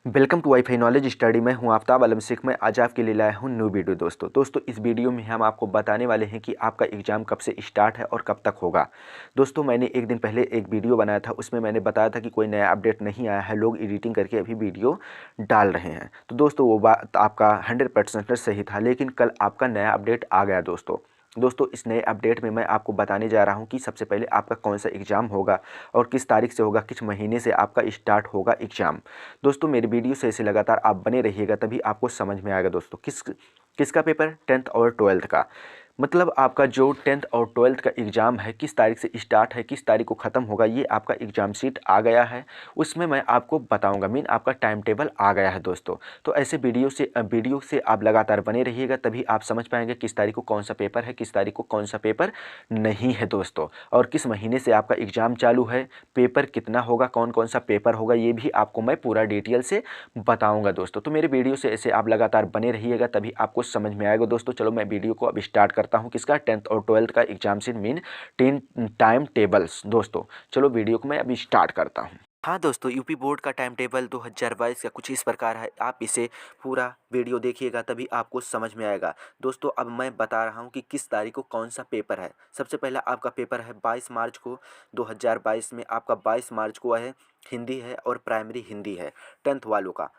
Welcome to wifi knowledge study. मैं हूं आफ्ताब आलम शेख। मैं आज आपके लिए लाया हूं न्यू वीडियो। दोस्तों इस वीडियो में हम आपको बताने वाले हैं कि आपका एग्ज़ाम कब से स्टार्ट है और कब तक होगा। दोस्तों मैंने एक दिन पहले एक वीडियो बनाया था, उसमें मैंने बताया था कि कोई नया अपडेट नहीं आया है, लोग एडिटिंग करके अभी वीडियो डाल रहे हैं। तो दोस्तों वो बात आपका 100% सही था, लेकिन कल आपका नया अपडेट आ गया। दोस्तों इस नए अपडेट में मैं आपको बताने जा रहा हूं कि सबसे पहले आपका कौन सा एग्ज़ाम होगा और किस तारीख से होगा, किस महीने से आपका स्टार्ट होगा एग्ज़ाम। दोस्तों मेरी वीडियो से ऐसे लगातार आप बने रहिएगा, तभी आपको समझ में आएगा। दोस्तों किसका पेपर, 10th और 12th का। मतलब आपका जो 10th और 12th का एग्ज़ाम है, किस तारीख से स्टार्ट है, किस तारीख को ख़त्म होगा, ये आपका एग्ज़ाम शीट आ गया है, उसमें मैं आपको बताऊंगा। मीन आपका टाइम टेबल आ गया है दोस्तों। तो ऐसे वीडियो से आप लगातार बने रहिएगा, तभी आप समझ पाएंगे किस तारीख को कौन सा पेपर है, किस तारीख को कौन सा पेपर नहीं है दोस्तों, और किस महीने से आपका एग्ज़ाम चालू है, पेपर कितना होगा, कौन कौन सा पेपर होगा, ये भी आपको मैं पूरा डिटेल से बताऊंगा दोस्तों। तो मेरे वीडियो से ऐसे आप लगातार बने रहिएगा, तभी आपको समझ में आएगा दोस्तों। चलो मैं वीडियो को अब स्टार्ट करता हूं। किसका, 10th और 12th का exam sheet mean 10 time tables. दोस्तों चलो वीडियो को मैं अभी स्टार्ट करता हूं। हाँ दोस्तों, यूपी बोर्ड का टाइम टेबल 2022 का कुछ इस प्रकार है। आप इसे पूरा वीडियो देखिएगा, तभी आपको समझ में आएगा। दोस्तों अब मैं बता रहा हूँ कि किस तारीख को कौन सा पेपर है। सबसे पहला आपका पेपर है 22 मार्च को। 2022 में आपका 22 मार्च को है, हिंदी है और प्राइमरी हिंदी है। 10th वालों का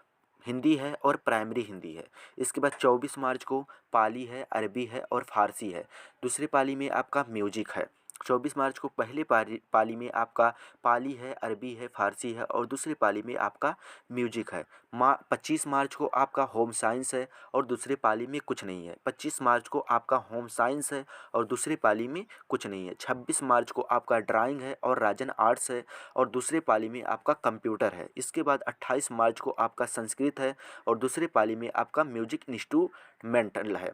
हिंदी है और प्राइमरी हिंदी है। इसके बाद 24 मार्च को पाली है, अरबी है और फारसी है। दूसरी पाली में आपका म्यूजिक है। 24 मार्च को पहले पाली में आपका पाली है, अरबी है, फारसी है और दूसरी पाली में आपका म्यूजिक है। 25 मार्च को आपका होम साइंस है और दूसरे पाली में कुछ नहीं है। 25 मार्च को आपका होम साइंस है और दूसरी पाली में कुछ नहीं है। 26 मार्च को आपका ड्राइंग है और राजन आर्ट्स है और दूसरे पाली में आपका कंप्यूटर है। इसके बाद 28 मार्च को आपका संस्कृत है और दूसरे पाली में आपका म्यूजिक इंस्ट्रूमेंटल है।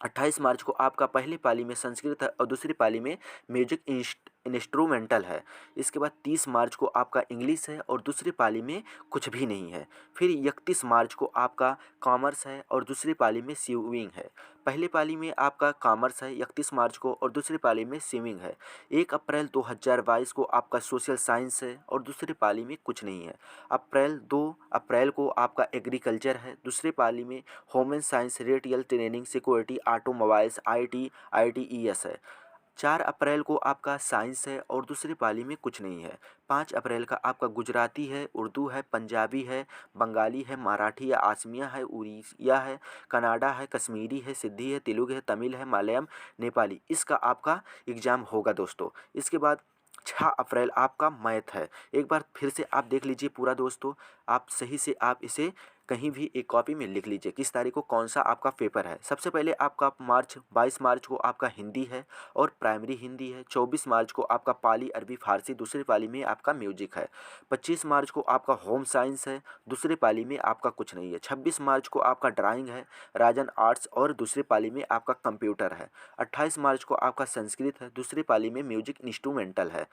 28 मार्च को आपका पहली पाली में संस्कृत है और दूसरी पाली में म्यूजिक इंस्ट्रूमेंटल है। इसके बाद 30 मार्च को आपका इंग्लिश है और दूसरी पाली में कुछ भी नहीं है। फिर 31 मार्च को आपका कॉमर्स है और दूसरी पाली में स्विमिंग है। पहली पाली में आपका कॉमर्स है 31 मार्च को और दूसरी पाली में स्विमिंग है। 1 अप्रैल 2022 को आपका सोशल साइंस है और दूसरी पाली में कुछ नहीं है। 2 अप्रैल को आपका एग्रीकल्चर है, दूसरी पाली में home and science, retail, training, security, automobiles, ITES है। 4 अप्रैल को आपका साइंस है और दूसरी पाली में कुछ नहीं है। 5 अप्रैल का आपका गुजराती है, उर्दू है, पंजाबी है, बंगाली है, मराठी या आसमिया है, उड़िया है, कनाडा है, कश्मीरी है, सिंधी है, तेलुगु है, तमिल है, मलयालम, नेपाली। इसका आपका एग्ज़ाम होगा दोस्तों। इसके बाद 6 अप्रैल आपका मैथ है। एक बार फिर से आप देख लीजिए पूरा दोस्तों, आप सही से आप इसे कहीं भी एक कॉपी में लिख लीजिए किस तारीख को कौन सा आपका पेपर है। सबसे पहले आपका 22 मार्च को आपका हिंदी है और प्राइमरी हिंदी है। 24 मार्च को आपका पाली, अरबी, फारसी, दूसरी पाली में आपका म्यूजिक है। 25 मार्च को आपका होम साइंस है, दूसरी पाली में आपका कुछ नहीं है। 26 मार्च को आपका ड्राइंग है, राजन आर्ट्स और दूसरी पाली में आपका कंप्यूटर है। 28 मार्च को आपका संस्कृत है, दूसरी पाली में म्यूजिक इंस्ट्रूमेंटल है।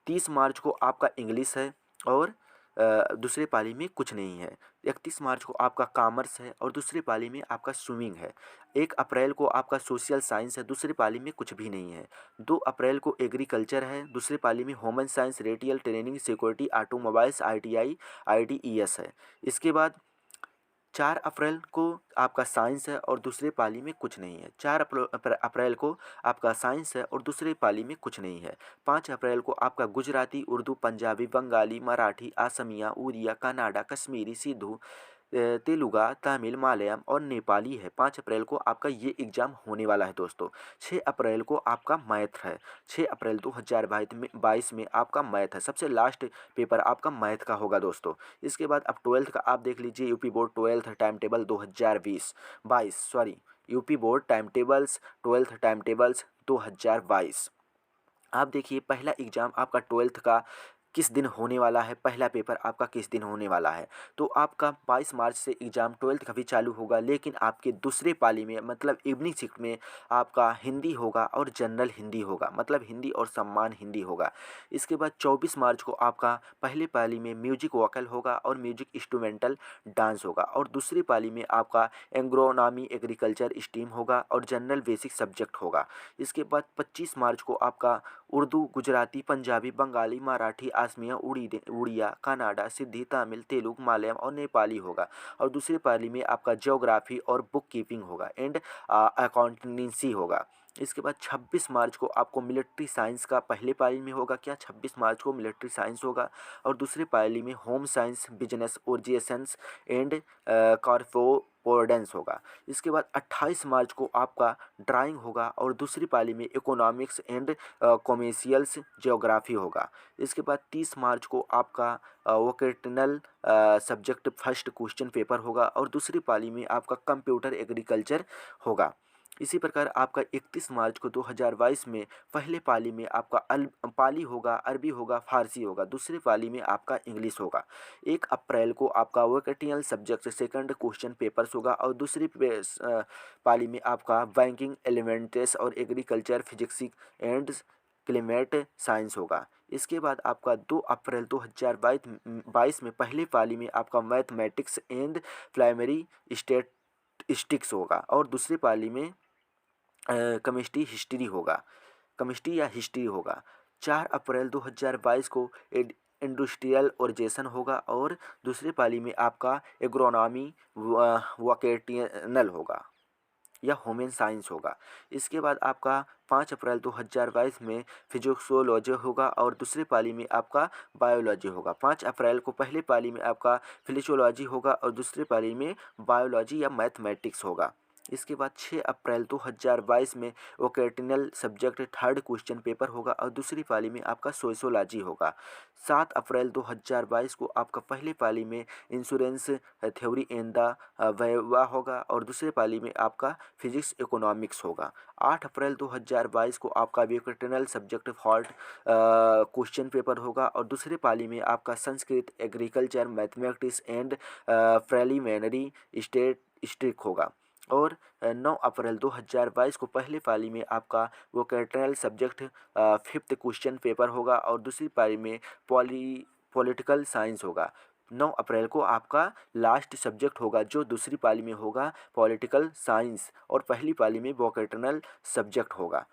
30 मार्च को आपका इंग्लिश है और दूसरे पाली में कुछ नहीं है। 31 मार्च को आपका कॉमर्स है और दूसरी पाली में आपका स्विमिंग है। 1 अप्रैल को आपका सोशल साइंस है, दूसरी पाली में कुछ भी नहीं है। 2 अप्रैल को एग्रीकल्चर है, दूसरी पाली में human science, retail, training, security, automobiles, ITES है। इसके बाद 4 अप्रैल को आपका साइंस है और दूसरे पाली में कुछ नहीं है। 4 अप्रैल को आपका साइंस है और दूसरे पाली में कुछ नहीं है। 5 अप्रैल को आपका गुजराती, उर्दू, पंजाबी, बंगाली, मराठी, असमिया, उड़िया, कन्नड़ा, कश्मीरी, सिंधु, तेलुगा, तमिल, मलयालम और नेपाली है। 5 अप्रैल को आपका ये एग्ज़ाम होने वाला है दोस्तों। 6 अप्रैल को आपका मैथ है। 6 अप्रैल 2022 में आपका मैथ है। सबसे लास्ट पेपर आपका मैथ का होगा दोस्तों। इसके बाद अब 12th का आप देख लीजिए, UP board 12th time table 2022 UP board time tables 12th time tables 2022। आप देखिए पहला एग्ज़ाम आपका 12th का किस दिन होने वाला है, पहला पेपर आपका किस दिन होने वाला है। तो आपका 22 मार्च से एग्ज़ाम 12th का भी चालू होगा, लेकिन आपके दूसरे पाली में मतलब इवनिंग शिफ्ट में आपका हिंदी होगा और जनरल हिंदी होगा, मतलब हिंदी और सम्मान हिंदी होगा। इसके बाद 24 मार्च को आपका पहले पाली में म्यूजिक वोकल होगा और म्यूजिक इंस्ट्रूमेंटल डांस होगा और दूसरी पाली में आपका एग्रोनॉमी, एग्रीकल्चर स्ट्रीम होगा और जनरल बेसिक सब्जेक्ट होगा। इसके बाद 25 मार्च को आपका उर्दू, गुजराती, पंजाबी, बंगाली, मराठी, असमिया, उड़िया, कन्नड़ा, सिंधी, तमिल, तेलुगु, मलयालम और नेपाली होगा। और दूसरी पाली में आपका ज्योग्राफी और बुक कीपिंग होगा एंड अकाउंटेंसी होगा। इसके बाद 26 मार्च को आपको मिलिट्री साइंस का पहले पाली में होगा क्या, 26 मार्च को मिलिट्री साइंस होगा। और दूसरी पाली में home science, business, orientations and correspondence होगा। इसके बाद 28 मार्च को आपका ड्राइंग होगा और दूसरी पाली में इकोनॉमिक्स एंड कॉमर्शियल्स ज्योग्राफी होगा। इसके बाद 30 मार्च को आपका vocational subject first question paper होगा और दूसरी पाली में आपका कंप्यूटर एग्रीकल्चर होगा। इसी प्रकार आपका 31 मार्च को 2022 में पहले पाली में आपका पाली होगा, अरबी होगा, फारसी होगा। दूसरी पाली में आपका इंग्लिश होगा। 1 अप्रैल को आपका vocational subject second question papers होगा और दूसरी पाली में आपका बैंकिंग, एलिमेंट्स और agriculture, physics and climate science होगा। इसके बाद आपका 2 अप्रैल 2022 में पहले पाली में आपका मैथमेटिक्स एंड प्राइमरी स्टैटिस्टिक्स होगा और दूसरी पाली में केमिस्ट्री हिस्ट्री होगा, केमिस्ट्री या हिस्ट्री होगा। 4 अप्रैल 2022 को इंडस्ट्रियल ऑर्गेनाइजेशन होगा और दूसरी पाली में आपका एग्रोनॉमी वोकेशनल होगा या ह्यूमन साइंस होगा। इसके बाद आपका 5 अप्रैल 2022 में फिजिक्सोलॉजी होगा और दूसरी पाली में आपका बायोलॉजी होगा। 5 अप्रैल को पहले पाली में आपका फिजियोलॉजी होगा और दूसरी पाली में बायोलॉजी या मैथमेटिक्स होगा। इसके बाद 6 अप्रैल 2022 में vocational subject third question paper होगा और दूसरी पाली में आपका सोशियोलॉजी होगा। 7 अप्रैल 2022 को आपका पहली पाली में insurance theory and the viva होगा और दूसरी पाली में आपका फिजिक्स इकोनॉमिक्स होगा। 8 अप्रैल 2022 को आपका vocational subject fault question paper होगा और दूसरी पाली में आपका Sanskrit, agriculture, mathematics and preliminary statistics होगा। और 9 अप्रैल 2022 को पहले पाली में आपका vocational subject fifth question paper होगा और दूसरी पाली में पॉलिटिकल साइंस होगा। 9 अप्रैल को आपका लास्ट सब्जेक्ट होगा जो दूसरी पाली में होगा पॉलिटिकल साइंस और पहली पाली में वोकेशनल सब्जेक्ट होगा।